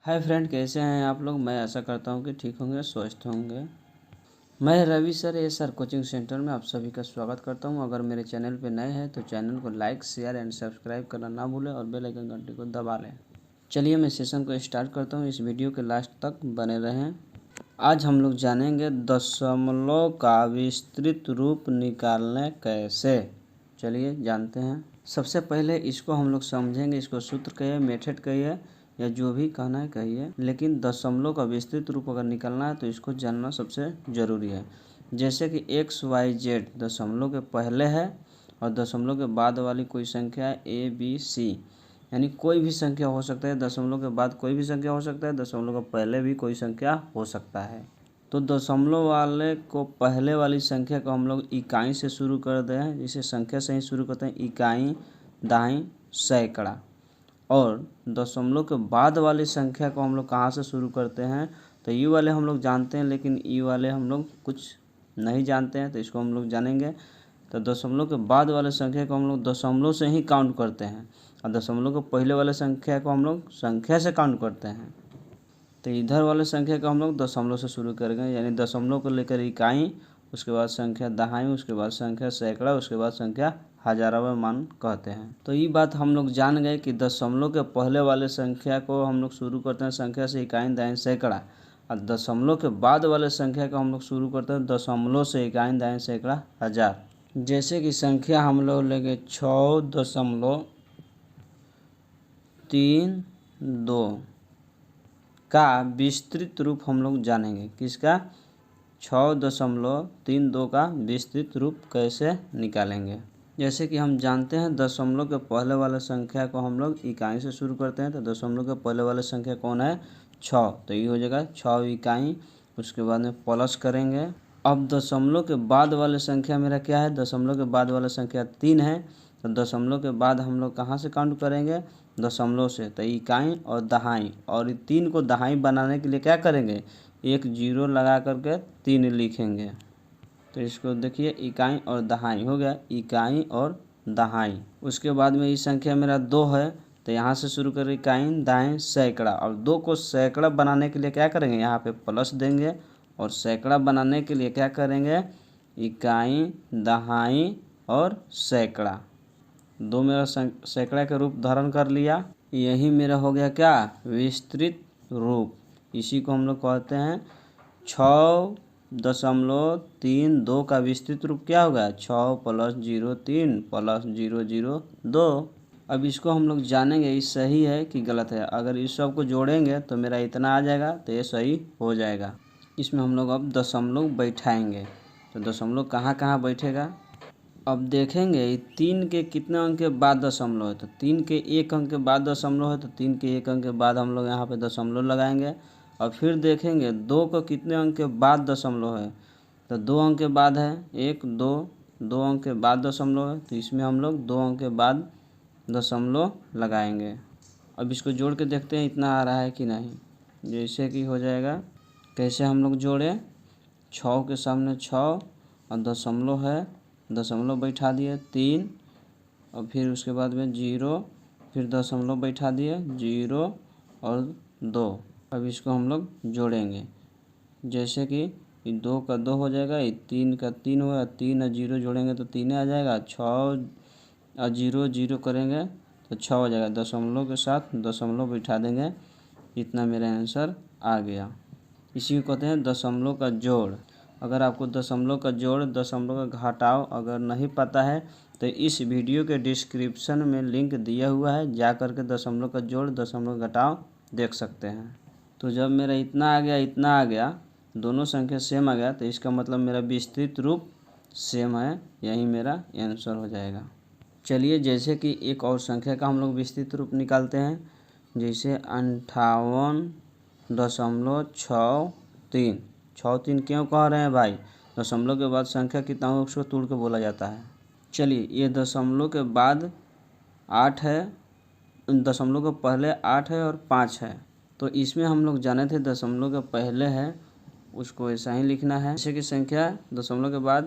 Hi friend, कैसे हैं आप लोग। मैं आशा करता हूं कि ठीक होंगे, स्वस्थ होंगे। मैं Ravi sir sir coaching centre में आप सभी का स्वागत करता हूं। अगर मेरे चैनल पे नए हैं तो चैनल को लाइक, शेयर एंड सब्सक्राइब करना ना भूलें और बेल आइकन घंटी को दबा लें। चलिए मैं सेशन को स्टार्ट करता हूं। इस वीडियो के लास्ट तक बने रहें। आज हम लोग जानेंगे दशमलव का विस्तृत रूप निकालने कैसे। चलिए जानते हैं। सबसे पहले इसको हम लोग समझेंगे। इसको सूत्र कहिए, मेथड कहिए या जो भी कहना है कहिए, लेकिन दशमलव का विस्तृत रूप अगर निकालना है तो इसको जानना सबसे ज़रूरी है। जैसे कि XYZ दशमलव के पहले है और दशमलव के बाद वाली कोई संख्या है ABC, यानी कोई भी संख्या हो सकता है। दशमलव के बाद कोई भी संख्या हो सकता है, दशमलव के पहले भी कोई संख्या हो सकता है। तो दशमलव वाले को पहले वाली संख्या को हम लोग इकाई से शुरू कर दें। इसे संख्या से ही शुरू करते हैं, इकाई, दहाई, सैकड़ा। और दशमलव के बाद वाली संख्या को हम लोग कहाँ से शुरू करते हैं, तो ये वाले हम लोग जानते हैं, लेकिन ये वाले हम लोग कुछ नहीं जानते हैं, तो इसको हम लोग जानेंगे। तो दशमलव के बाद वाले संख्या को हम लोग दशमलव से ही काउंट करते हैं और दशमलव के पहले वाले संख्या को हम लोग संख्या से काउंट करते हैं। तो इधर वाले संख्या को हम लोग दशमलव से शुरू करेंगे, यानी दशमलव को लेकर इकाई, उसके बाद संख्या दहाई, उसके बाद संख्या सैकड़ा, उसके बाद संख्या हजारवा मान कहते हैं। तो ये बात हम लोग जान गए कि दशमलव के पहले वाले संख्या को हम लोग शुरू करते हैं संख्या से, इकाई, दहाई, सैकड़ा, और दशमलव के बाद वाले संख्या को हम लोग शुरू करते हैं दशमलव से, इकाई, दहाई, सैकड़ा, हजार। जैसे कि संख्या हम लोग लेंगे 6.32 का विस्तृत रूप हम लोग जानेंगे। किसका? 6.32 का विस्तृत रूप कैसे निकालेंगे। जैसे कि हम जानते हैं दशमलव के पहले वाले संख्या को हम लोग इकाई से शुरू करते हैं। तो दशमलव के पहले वाले संख्या कौन है? 6। तो ये हो जाएगा 6 इकाई, उसके बाद में प्लस करेंगे। अब दशमलव के बाद वाले संख्या मेरा क्या है? दशमलव के बाद वाला संख्या 3 है। तो दशमलव के बाद हम लोग कहाँ से काउंट करेंगे? दशमलव से। तो इकाई और दहाई, और 3 को दहाई बनाने के लिए क्या करेंगे? एक जीरो लगा करके 3 लिखेंगे। तो इसको देखिए, इकाई और दहाई हो गया, इकाई और दहाई। उसके बाद में ये संख्या मेरा 2 है, तो यहाँ से शुरू करें इकाई, दहाई, सैकड़ा। और 2 को सैकड़ा बनाने के लिए क्या करेंगे? यहाँ पे प्लस देंगे। और सैकड़ा बनाने के लिए क्या करेंगे? इकाई, दहाई और सैकड़ा। 2 मेरा सैकड़ा का रूप धारण कर लिया। यही मेरा हो गया क्या? विस्तृत रूप। इसी को हम लोग कहते हैं 6.32 का विस्तृत रूप क्या होगा? 6 + 0 3 + 0 0 2। अब इसको हम लोग जानेंगे ये सही है कि गलत है। अगर इस सब को जोड़ेंगे तो मेरा इतना आ जाएगा, तो ये सही हो जाएगा। इसमें हम लोग अब दशमलव बैठाएंगे। तो दशमलव कहाँ कहाँ बैठेगा अब देखेंगे। 3 के कितने अंक के बाद दशमलव है? तो 3 के 1 अंक के बाद दशमलव है, तो 3 के 1 अंक के बाद हम लोग यहाँ पे दशमलव लगाएंगे। और फिर देखेंगे 2 को कितने अंक के बाद दशमलव है? तो 2 अंक के बाद है, 1 2, 2 अंक के बाद दशमलव है, तो इसमें हम लोग 2 अंक के बाद दशमलव लगाएंगे। अब इसको जोड़ के देखते हैं इतना आ रहा है कि नहीं। जैसे कि हो जाएगा, कैसे हम लोग जोड़ें? 6 के सामने 6 और दशमलव है, दशमलव बैठा दिए 3, और फिर उसके बाद में 0, फिर दशमलव बैठा दिए 0 और 2। अब इसको हम लोग जोड़ेंगे। जैसे कि 2 का 2 हो जाएगा, 3 का 3 हुआ, 3 और 0 जोड़ेंगे तो 3 आ जाएगा। 6 और 0 0 करेंगे तो 6 हो जाएगा। दशमलव के साथ दशमलव बैठा देंगे। इतना मेरा आंसर आ गया। इसी को कहते हैं दशमलव का जोड़। अगर आपको दशमलव का जोड़, दशमलव का घटाव अगर नहीं पता है तो इस वीडियो के डिस्क्रिप्शन में लिंक दिया हुआ है, जा कर के दशमलव का जोड़, दशमलव घटाव देख सकते हैं। तो जब मेरा इतना आ गया, इतना आ गया, दोनों संख्या सेम आ गया, तो इसका मतलब मेरा विस्तृत रूप सेम है। यही मेरा आंसर हो जाएगा। चलिए, जैसे कि एक और संख्या का हम लोग विस्तृत रूप निकालते हैं। जैसे 58.63। 63 क्यों कह रहे हैं भाई? दशमलव के बाद संख्या कितना हो उसको तोड़ के बोला जाता है। चलिए, ये दशमलव के बाद 8 है, दशमलव के पहले 8 है और 5 है। तो इसमें हम लोग जाने थे दशमलव के पहले है, उसको ऐसा ही लिखना है। जैसे कि संख्या दशमलव के बाद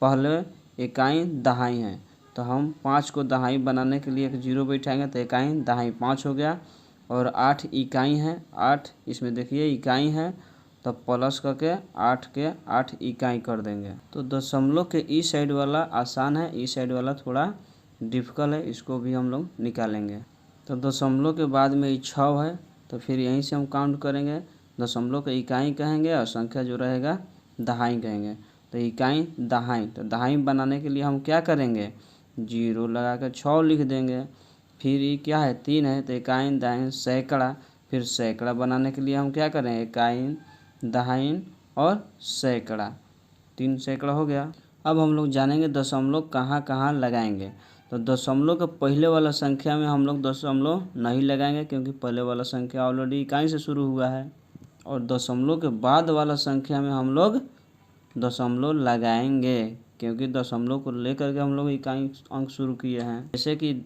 पहले इकाई दहाई है, तो हम 5 को दहाई बनाने के लिए एक जीरो बैठाएंगे, तो इकाई दहाई 5 हो गया। और 8 इकाई है, 8 इसमें देखिए इकाई है, तो प्लस करके 8 के 8 इकाई कर देंगे। तो दशमलव के इस साइड वाला आसान है, इस साइड वाला थोड़ा डिफ़िकल्ट है, इसको भी हम लोग निकालेंगे। तो दशमलव के बाद में 6 है, तो फिर यहीं से हम काउंट करेंगे। दशमलव के इकाई कहेंगे और संख्या जो रहेगा दहाई कहेंगे। तो इकाई दहाई, तो दहाई बनाने के लिए हम क्या करेंगे, 0 लगा कर 6 लिख देंगे। फिर ये क्या है 3 है, तो इकाई दहाई सैकड़ा। फिर सैकड़ा बनाने के लिए हम क्या करें, इकाई दहाई और सैकड़ा, 3 सैकड़ा हो गया। अब हम लोग जानेंगे दशमलव कहाँ कहाँ लगाएंगे। तो दशमलव के पहले वाला संख्या में हम लोग दशमलव नहीं लगाएंगे, क्योंकि पहले वाला संख्या ऑलरेडी इकाई से शुरू हुआ है। और दशमलव के बाद वाला संख्या में हम लोग दशमलव लगाएंगे, क्योंकि दशमलव को लेकर के हम लोग इकाई अंक शुरू किए हैं।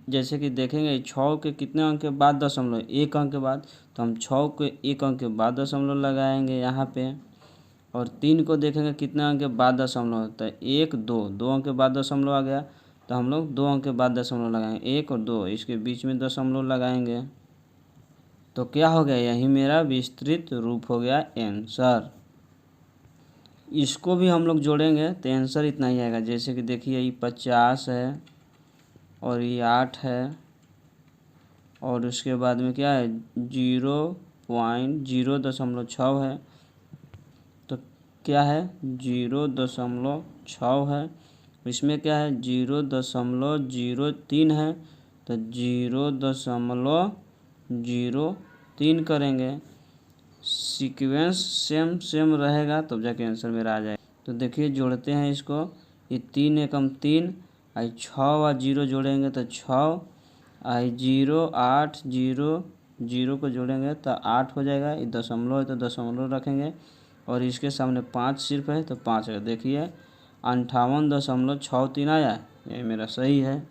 जैसे कि देखेंगे 6 के कितने अंक के बाद दशमलव, 1 अंक के बाद, तो हम 6 के 1 अंक के बाद दशमलव लगाएंगे यहाँ पे। और 3 को देखेंगे कितने अंक के बाद दशमलव होता है, 1 2, 2 अंक के बाद दशमलव आ गया, तो हम लोग 2 अंक के बाद दशमलव लगाएंगे, 1 और 2 इसके बीच में दशमलव लगाएंगे। तो क्या हो गया, यही मेरा विस्तृत रूप हो गया आंसर। इसको भी हम लोग जोड़ेंगे तो आंसर इतना ही आएगा। जैसे कि देखिए ये 50 है और ये 8 है, और उसके बाद में क्या है 0.006 है, तो क्या है 0.6 है। इसमें क्या है 0.03 है, तो 0.03 करेंगे। सीक्वेंस सेम रहेगा तब जाके आंसर मेरा आ जाएगा। तो देखिए जोड़ते हैं इसको, ये 3 एकम 3, आई 6 और 0 जोड़ेंगे तो 6, आई 0 8 0 0 को जोड़ेंगे तो 8 हो जाएगा। ये दशमलव है तो दशमलव रखेंगे, और इसके सामने 5 सिर्फ है तो 5 है। देखिए 58.63 आया, ये मेरा सही है।